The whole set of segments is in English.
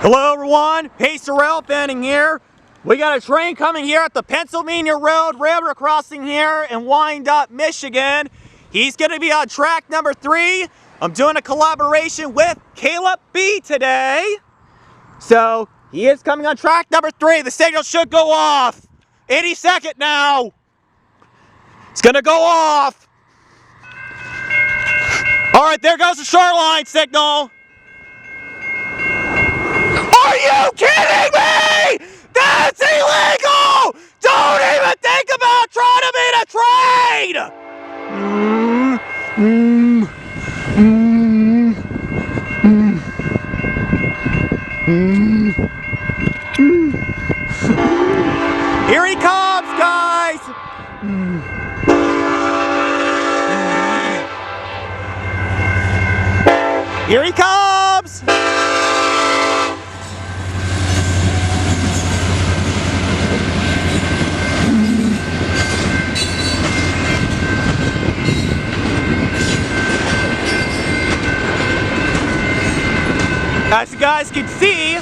Hello everyone, Pacer Rail Bending here. We got a train coming here at the Pennsylvania Road Railroad crossing here in Wyandotte, Michigan. He's going to be on track number 3. I'm doing a collaboration with Caleb B today. So, he is coming on track number 3. The signal should go off any second now. It's going to go off. Alright, there goes the shoreline signal. Are you kidding me? That's illegal! Don't even think about trying to beat a train! Here he comes, guys! Here he comes! As you guys can see,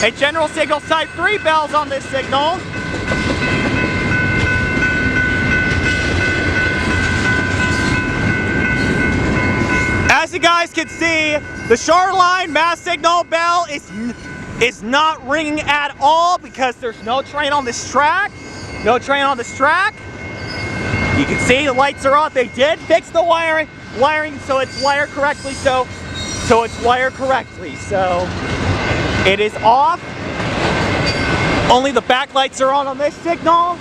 a general signal type 3 bells on this signal. As you guys can see, the shoreline mass signal bell is not ringing at all because there's no train on this track. No train on this track. You can see the lights are off. They did fix the wiring so it's wired correctly. So it is off. Only the back lights are on this signal.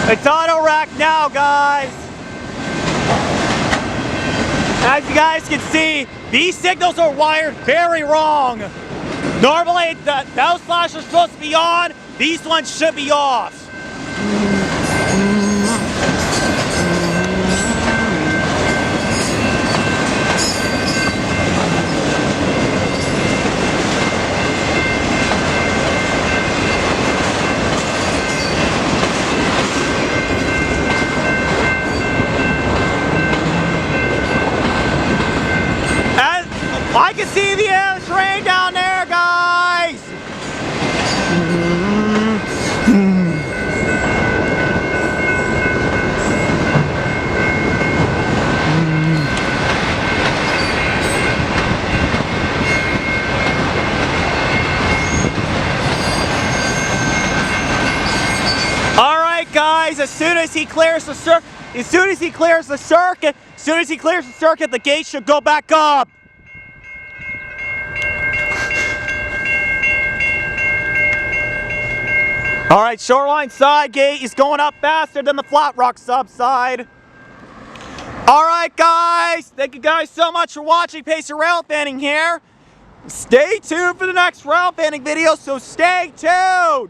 It's auto rack now, guys. As you guys can see, these signals are wired very wrong. Normally, those flashes are supposed to be on. These ones should be off. I can see the train down there, guys! Alright, guys, as soon as he clears the circuit, the gate should go back up. Alright, shoreline side gate is going up faster than the flat rock subside. Alright guys, thank you guys so much for watching Pacer Rail Bending here. Stay tuned for the next rail bending video, so stay tuned!